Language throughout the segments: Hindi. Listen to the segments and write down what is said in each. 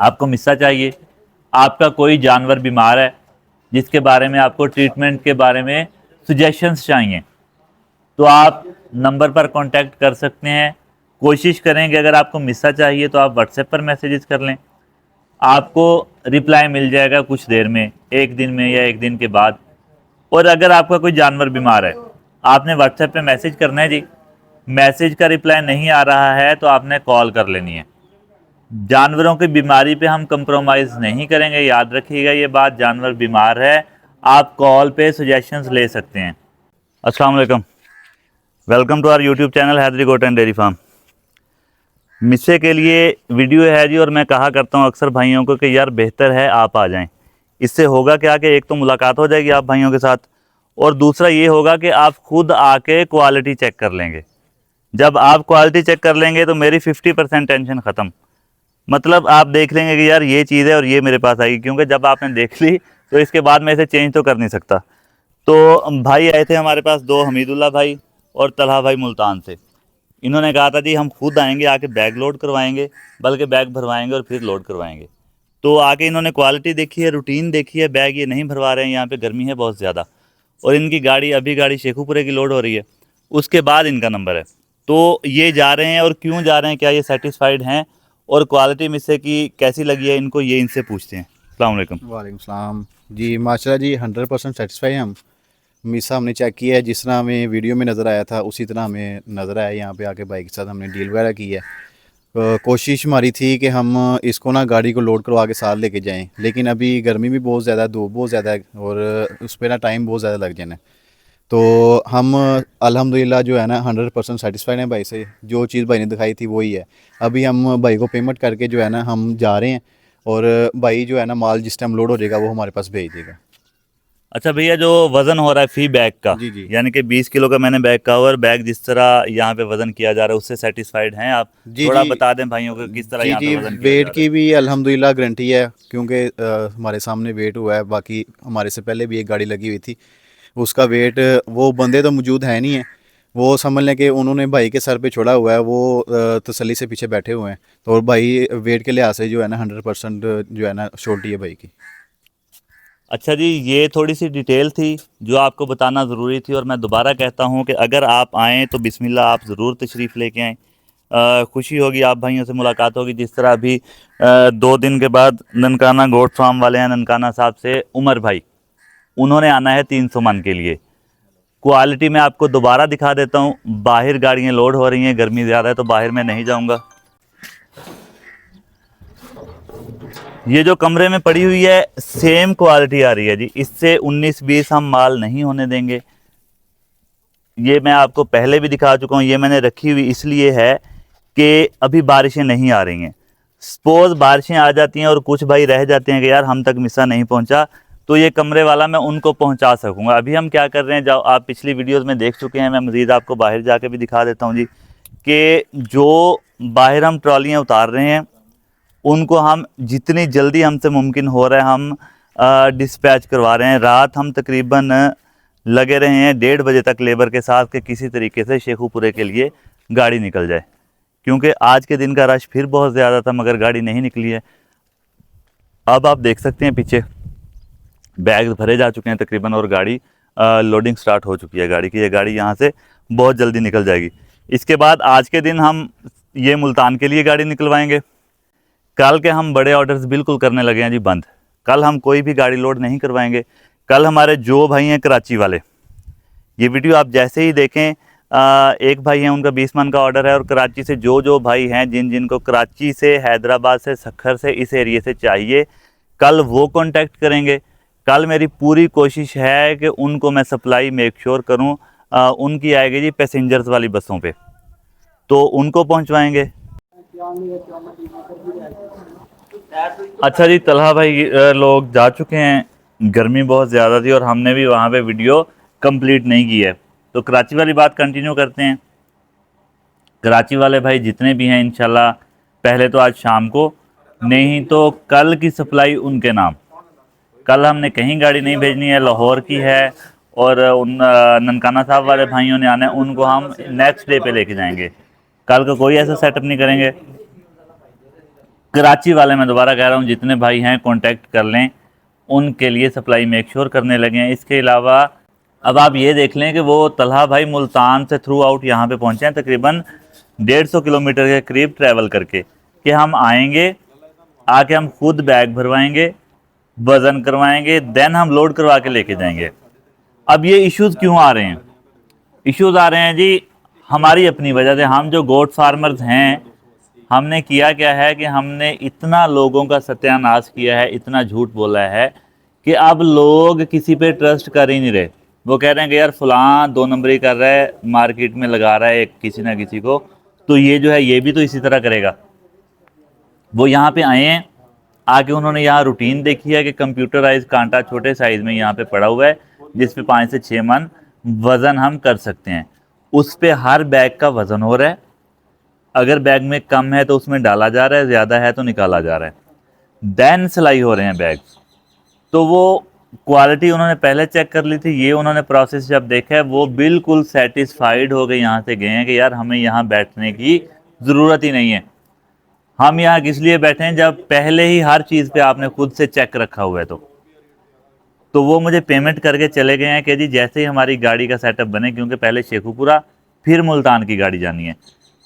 आपको मिस्सा चाहिए, आपका कोई जानवर बीमार है जिसके बारे में आपको ट्रीटमेंट के बारे में सजेशंस चाहिए, तो आप नंबर पर कांटेक्ट कर सकते हैं। कोशिश करें कि अगर आपको मिस्सा चाहिए तो आप व्हाट्सएप पर मैसेजेस कर लें, आपको रिप्लाई मिल जाएगा कुछ देर में, एक दिन में या एक दिन के बाद। और अगर आपका कोई जानवर बीमार है, आपने व्हाट्सएप पे मैसेज करना है जी, मैसेज का रिप्लाई नहीं आ रहा है तो आपने कॉल कर लेनी है। जानवरों की बीमारी पे हम कंप्रोमाइज़ नहीं करेंगे, याद रखिएगा ये बात। जानवर बीमार है, आप कॉल पे सजेशंस ले सकते हैं। अस्सलाम वालेकुम, welcome to our YouTube channel Haidari goat and dairy farm. मिस्से के लिए वीडियो है जी, और मैं कहा करता हूँ अक्सर भाइयों को कि यार बेहतर है आप आ जाएं। इससे होगा क्या कि एक तो मुलाकात हो जाएगी आप भाइयों के साथ, और दूसरा ये होगा कि आप खुद आके क्वालिटी चेक कर लेंगे। जब आप क्वालिटी चेक कर लेंगे तो मेरी 50% टेंशन ख़त्म। मतलब आप देख लेंगे कि यार ये चीज़ है और ये मेरे पास आएगी, क्योंकि जब आपने देख ली तो इसके बाद मैं इसे चेंज तो कर नहीं सकता। तो भाई आए थे हमारे पास, दो हमीदुल्ला भाई और तलहा भाई मुल्तान से। इन्होंने कहा था जी हम खुद आएंगे, आके बैग लोड करवाएंगे, बल्कि बैग भरवाएंगे और फिर लोड करवाएंगे। तो आके इन्होंने क्वालिटी देखी है, रूटीन देखी है, बैग ये नहीं भरवा रहे हैं, यहाँ पे गर्मी है बहुत ज़्यादा, और इनकी गाड़ी अभी गाड़ी शेखुपुरे की लोड हो रही है, उसके बाद इनका नंबर है। तो ये जा रहे हैं, और क्यों जा रहे हैं, क्या ये सेटिस्फाइड हैं, और क्वालिटी मिस्से की कैसी लगी है इनको, ये इनसे पूछते हैं। अस्सलाम वालेकुम। वालेकुम सलाम जी। माशाल्लाह जी 100% सेटिस्फाई हम। मिसा हमने चेक किया है, जिस तरह हमें वीडियो में नज़र आया था उसी तरह हमें नज़र आया। यहाँ पे आके बाइक के साथ हमने डील वगैरह की है। कोशिश हमारी थी कि हम इसको ना गाड़ी को लोड करवा के साथ लेके जाएं, लेकिन अभी गर्मी भी बहुत ज़्यादा है, धूप बहुत ज़्यादा है, और उस पर ना टाइम बहुत ज़्यादा लग जाना है। तो हम अल्हम्दुलिल्लाह जो है ना 100% सेटिस्फाइड हैं भाई से। जो चीज़ भाई ने दिखाई थी वही है। अभी हम भाई को पेमेंट करके जो है ना हम जा रहे हैं, और भाई जो है ना माल जिस टाइम लोड हो जाएगा वो हमारे पास भेज देगा। अच्छा भैया, जो वज़न हो रहा है फ़ी बैग का, जी जी यानी कि 20 किलो का मैंने बैग कहा, और बैग जिस तरह यहाँ पे वज़न किया जा रहा है उससे सेटिस्फाइड हैं आप? जी थोड़ा जी बता दें भाइयों को किस तरह जी यहाँ पे जी। वज़न किया जा वेट रहा की है। भी अल्हम्दुलिल्लाह गारंटी है, क्योंकि हमारे सामने वेट हुआ है। बाकी हमारे से पहले भी एक गाड़ी लगी हुई थी, उसका वेट, वो बंदे तो मौजूद है नहीं है, वो समझ लें कि उन्होंने भाई के सर पे छोड़ा हुआ है, वो तसल्ली से पीछे बैठे हुए हैं। तो और भाई वेट के लिहाज से जो है ना 100% जो है ना श्योरिटी है भाई की। अच्छा जी, ये थोड़ी सी डिटेल थी जो आपको बताना ज़रूरी थी, और मैं दोबारा कहता हूँ कि अगर आप आएँ तो बिस्मिल्लाह आप ज़रूर तशरीफ़ लेके आएँ। खुशी होगी, आप भाइयों से मुलाकात होगी। जिस तरह अभी 2 दिन के बाद ननकाना गोट फार्म वाले हैं, ननकाना साहब से उमर भाई, उन्होंने आना है 300 मन के लिए। क्वालिटी मैं आपको दोबारा दिखा देता हूँ। बाहर गाड़ियाँ लोड हो रही हैं, गर्मी ज़्यादा है तो बाहर मैं नहीं जाऊँगा। ये जो कमरे में पड़ी हुई है सेम क्वालिटी आ रही है जी, इससे 19-20 हम माल नहीं होने देंगे। ये मैं आपको पहले भी दिखा चुका हूँ। ये मैंने रखी हुई इसलिए है कि अभी बारिशें नहीं आ रही हैं। सपोज बारिशें आ जाती हैं और कुछ भाई रह जाते हैं कि यार हम तक मिस्सा नहीं पहुँचा, तो ये कमरे वाला मैं उनको पहुँचा सकूँगा। अभी हम क्या कर रहे हैं, जाओ आप पिछली वीडियोज़ में देख चुके हैं, मैं मज़ीद आपको बाहर जाके भी दिखा देता हूँ जी, कि जो बाहर हम ट्रॉलियाँ उतार रहे हैं उनको हम जितनी जल्दी हमसे मुमकिन हो रहा है हम डिस्पैच करवा रहे हैं। रात हम तकरीबन लगे रहे हैं 1:30 बजे तक लेबर के साथ कि किसी तरीके से शेखुपुरे के लिए गाड़ी निकल जाए, क्योंकि आज के दिन का रश फिर बहुत ज़्यादा था मगर गाड़ी नहीं निकली है। अब आप देख सकते हैं पीछे बैग भरे जा चुके हैं तकरीबन, और गाड़ी लोडिंग स्टार्ट हो चुकी है गाड़ी की। ये गाड़ी यहाँ से बहुत जल्दी निकल जाएगी। इसके बाद आज के दिन हम ये मुल्तान के लिए गाड़ी निकलवाएंगे। कल के हम बड़े ऑर्डर्स बिल्कुल करने लगे हैं जी बंद। कल हम कोई भी गाड़ी लोड नहीं करवाएंगे। कल हमारे जो भाई हैं कराची वाले, ये वीडियो आप जैसे ही देखें, एक भाई हैं उनका 20 मन का ऑर्डर है, और कराची से जो जो भाई हैं जिन जिनको कराची से, हैदराबाद से, सखर से, इस एरिए से चाहिए, कल वो कांटेक्ट करेंगे। कल मेरी पूरी कोशिश है कि उनको मैं सप्लाई मेक श्योर करूं। उनकी आएगी जी पैसेंजर्स वाली बसों पे, तो उनको पहुंचवाएंगे। अच्छा जी, तलहा भाई लोग जा चुके हैं, गर्मी बहुत ज़्यादा थी और हमने भी वहाँ पे वीडियो कंप्लीट नहीं की है, तो कराची वाली बात कंटिन्यू करते हैं। कराची वाले भाई जितने भी हैं इंशाल्लाह पहले तो आज शाम को, नहीं तो कल की सप्लाई उनके नाम। कल हमने कहीं गाड़ी नहीं भेजनी है, लाहौर की है, और उन ननकाना साहब वाले भाइयों ने आना है, उनको हम नेक्स्ट डे पे लेके जाएंगे। कल का कोई ऐसा सेटअप नहीं करेंगे। कराची वाले, मैं दोबारा कह रहा हूँ, जितने भाई हैं कांटेक्ट कर लें, उनके लिए सप्लाई मेक श्योर करने लगे हैं। इसके अलावा अब आप ये देख लें कि वो तलहा भाई मुल्तान से थ्रू आउट यहाँ पे पहुँचे हैं, तकरीबन 150 किलोमीटर के करीब ट्रैवल करके, कि हम आएंगे, आके हम खुद बैग भरवाएंगे, वज़न करवाएंगे, देन हम लोड करवा के लेके जाएंगे। अब ये इश्यूज़ क्यों आ रहे हैं? इश्यूज़ आ रहे हैं जी हमारी अपनी वजह से। हम जो गोट फार्मर्स हैं, हमने किया क्या है कि हमने इतना लोगों का सत्यानाश किया है, इतना झूठ बोला है कि अब लोग किसी पे ट्रस्ट कर ही नहीं रहे। वो कह रहे हैं कि यार फलां 2 नंबरी कर रहा है, मार्केट में लगा रहा है किसी ना किसी को, तो ये जो है ये भी तो इसी तरह करेगा। वो यहाँ पे आए हैं, आके उन्होंने यहाँ रूटीन देखी है कि कंप्यूटराइज कांटा छोटे साइज़ में यहाँ पे पड़ा हुआ है, जिस पे 5 से 6 मन वज़न हम कर सकते हैं। उस पे हर बैग का वज़न हो रहा है, अगर बैग में कम है तो उसमें डाला जा रहा है, ज़्यादा है तो निकाला जा रहा है। देन सिलाई हो रहे हैं बैग। तो वो क्वालिटी उन्होंने पहले चेक कर ली थी, ये उन्होंने प्रोसेस जब देखा है वो बिल्कुल सेटिस्फाइड हो गए, यहाँ से गए हैं कि यार हमें यहाँ बैठने की ज़रूरत ही नहीं है। हम यहाँ किस लिए बैठे हैं जब पहले ही हर चीज़ पे आपने खुद से चेक रखा हुआ है। तो वो मुझे पेमेंट करके चले गए हैं कि जी जैसे ही हमारी गाड़ी का सेटअप बने, क्योंकि पहले शेखुपुरा फिर मुल्तान की गाड़ी जानी है,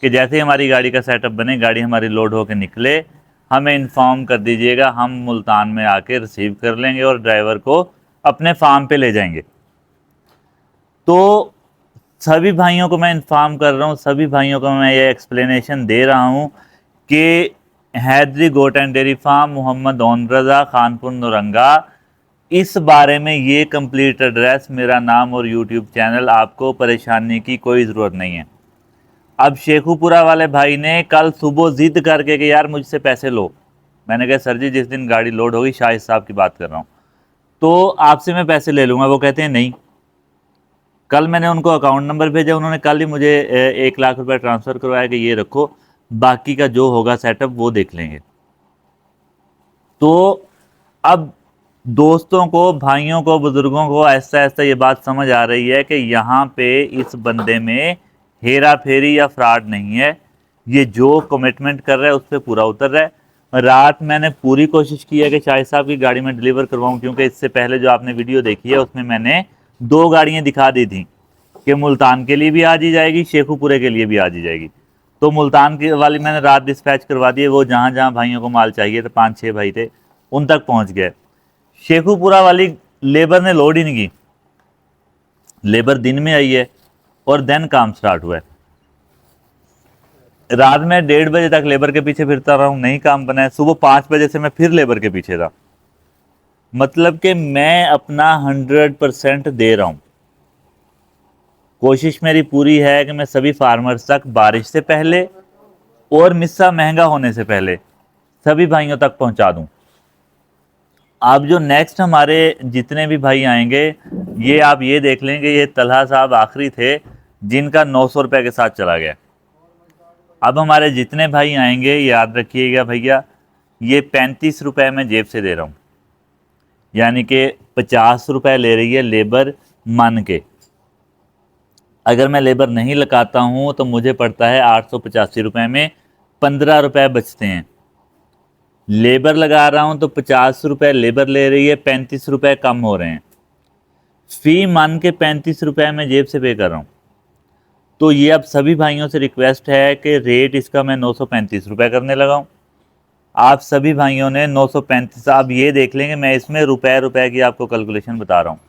कि जैसे ही हमारी गाड़ी का सेटअप बने, गाड़ी हमारी लोड होकर निकले, हमें इन्फॉर्म कर दीजिएगा, हम मुल्तान में आके रिसीव कर लेंगे और ड्राइवर को अपने फार्म पे ले जाएंगे। तो सभी भाइयों को मैं इन्फॉर्म कर रहा हूँ, सभी भाइयों को मैं ये एक्सप्लेनेशन दे रहा हूँ कि Haidari goat and dairy farm, Mohammad ओन रज़ा, खानपुर नौरंगा, इस बारे में ये कंप्लीट एड्रेस, मेरा नाम और यूट्यूब चैनल, आपको परेशानी की कोई ज़रूरत नहीं है। अब शेखुपुरा वाले भाई ने कल सुबह ज़िद करके कि यार मुझसे पैसे लो। मैंने कहा सर जी जिस दिन गाड़ी लोड होगी, शाहिद साहब की बात कर रहा हूँ, तो आपसे मैं पैसे ले लूँगा। वो कहते हैं नहीं। कल मैंने उनको अकाउंट नंबर भेजा, उन्होंने कल ही मुझे 1 लाख रुपए ट्रांसफ़र करवाया कि ये रखो, बाकी का जो होगा सेटअप वो देख लेंगे। तो अब दोस्तों को, भाइयों को, बुज़ुर्गों को ऐसा ऐसा ये बात समझ आ रही है कि यहाँ पे इस बंदे में हेरा फेरी या फ्रॉड नहीं है, ये जो कमिटमेंट कर रहा है उस पर पूरा उतर रहा है। रात मैंने पूरी कोशिश की है कि शाहिद साहब की गाड़ी में डिलीवर करवाऊँ, क्योंकि इससे पहले जो आपने वीडियो देखी है उसमें मैंने 2 गाड़ियाँ दिखा दी थी कि मुल्तान के लिए भी आज ही जाएगी, शेखुपुरे के लिए भी आज ही जाएगी। तो मुल्तान की वाली मैंने रात डिस्पैच करवा दी है, वो जहाँ जहाँ भाइयों को माल चाहिए था, 5-6 भाई थे, उन तक पहुँच गए। शेखुपुरा वाली लेबर ने लोड ही नहीं की, लेबर दिन में आई है और देन काम स्टार्ट हुआ है। रात में 1:30 बजे तक लेबर के पीछे फिरता रहा हूँ, नहीं काम बना है। सुबह 5 बजे से मैं फिर लेबर के पीछे था। मतलब कि मैं अपना 100% दे रहा हूँ। कोशिश मेरी पूरी है कि मैं सभी फार्मर्स तक बारिश से पहले और मिस्सा महंगा होने से पहले सभी भाइयों तक पहुँचा दूँ। अब जो नेक्स्ट हमारे जितने भी भाई आएंगे, ये आप ये देख लेंगे, ये तलहा साहब आखिरी थे जिनका 900 रुपये के साथ चला गया। अब हमारे जितने भाई आएंगे, याद रखिएगा भैया, ये 35 रुपये में जेब से दे रहा हूँ, यानी कि 50 रुपये ले रही है लेबर मन के। अगर मैं लेबर नहीं लगाता हूँ तो मुझे पड़ता है 885 रुपये में 15 रुपये बचते हैं। लेबर लगा रहा हूँ तो 50 रुपये लेबर ले रही है, 35 रुपये कम हो रहे हैं। फ़ी मान के 35 रुपये में जेब से पे कर रहा हूँ। तो ये अब सभी भाइयों से रिक्वेस्ट है कि रेट इसका मैं 935 रुपये करने लगा हूँ। आप सभी भाइयों ने 935, आप ये देख लेंगे, मैं इसमें रुपए की आपको कैलकुलेशन बता रहा हूँ।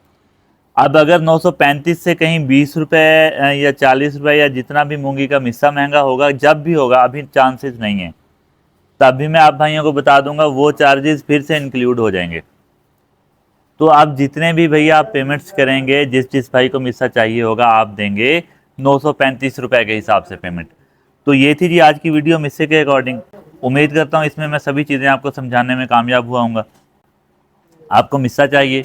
अब अगर 935 से कहीं 20 रुपये या 40 रुपये या जितना भी मूंगी का मिस्सा महंगा होगा, जब भी होगा, अभी चांसेस नहीं है, तभी मैं आप भाइयों को बता दूंगा, वो चार्जेस फिर से इंक्लूड हो जाएंगे। तो आप जितने भी भैया आप पेमेंट्स करेंगे, जिस जिस भाई को मिस्सा चाहिए होगा, आप देंगे 935 रुपये के हिसाब से पेमेंट। तो ये थी जी आज की वीडियो मिस्से के अकॉर्डिंग। उम्मीद करता हूँ इसमें मैं सभी चीज़ें आपको समझाने में कामयाब हुआ हूँगा। आपको मिस्सा चाहिए,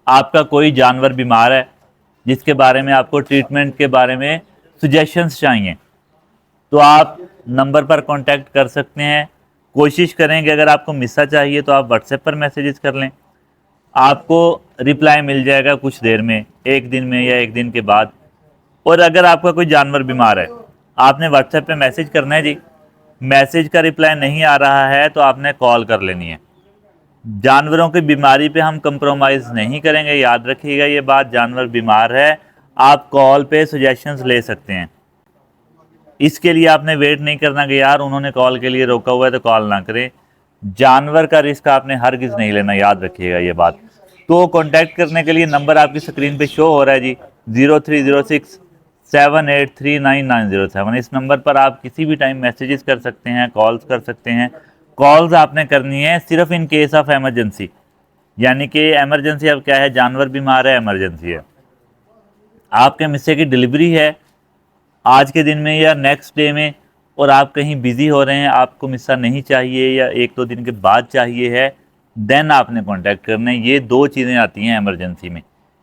आपका कोई जानवर बीमार है जिसके बारे में आपको ट्रीटमेंट के बारे में सजेशंस चाहिए, तो आप नंबर पर कांटेक्ट कर सकते हैं। कोशिश करेंगे अगर आपको मिस्सा चाहिए तो आप व्हाट्सएप पर मैसेजेस कर लें, आपको रिप्लाई मिल जाएगा कुछ देर में, 1 दिन में या 1 दिन के बाद। और अगर आपका कोई जानवर बीमार है, आपने व्हाट्सएप पे मैसेज करना है जी, मैसेज का रिप्लाई नहीं आ रहा है तो आपने कॉल कर लेनी है। जानवरों की बीमारी पे हम कंप्रोमाइज़ नहीं करेंगे, याद रखिएगा ये बात। जानवर बीमार है, आप कॉल पे सजेशंस ले सकते हैं। इसके लिए आपने वेट नहीं करना कि यार उन्होंने कॉल के लिए रोका हुआ है तो कॉल ना करें। जानवर का रिस्क आपने हरगिज़ नहीं लेना, याद रखिएगा ये बात। तो कांटेक्ट करने के लिए नंबर आपकी स्क्रीन पे शो हो रहा है जी, 030678399907। इस नंबर पर आप किसी भी टाइम मैसेजेस कर सकते हैं, कॉल्स कर सकते हैं। कॉल्स आपने करनी है सिर्फ इन केस ऑफ एमरजेंसी, यानी कि एमरजेंसी अब क्या है, जानवर बीमार है, एमरजेंसी है, आपके मिस्से की डिलीवरी है आज के दिन में या नेक्स्ट डे में, और आप कहीं बिजी हो रहे हैं, आपको मिस्सा नहीं चाहिए या 1-2 दिन के बाद चाहिए है, देन आपने कांटेक्ट करना है। ये 2 चीज़ें आती हैं इमरजेंसी में,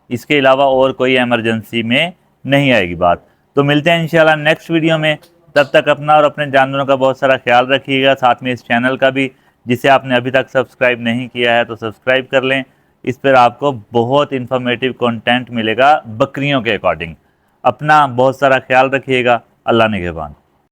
इसके अलावा और कोई इमरजेंसी में नहीं आएगी बात। तो मिलते हैं इंशाल्लाह नेक्स्ट वीडियो में। तब तक अपना और अपने जानवरों का बहुत सारा ख्याल रखिएगा, साथ में इस चैनल का भी, जिसे आपने अभी तक सब्सक्राइब नहीं किया है तो सब्सक्राइब कर लें। इस पर आपको बहुत इन्फॉर्मेटिव कंटेंट मिलेगा बकरियों के अकॉर्डिंग। अपना बहुत सारा ख्याल रखिएगा। अल्लाह निगहबान।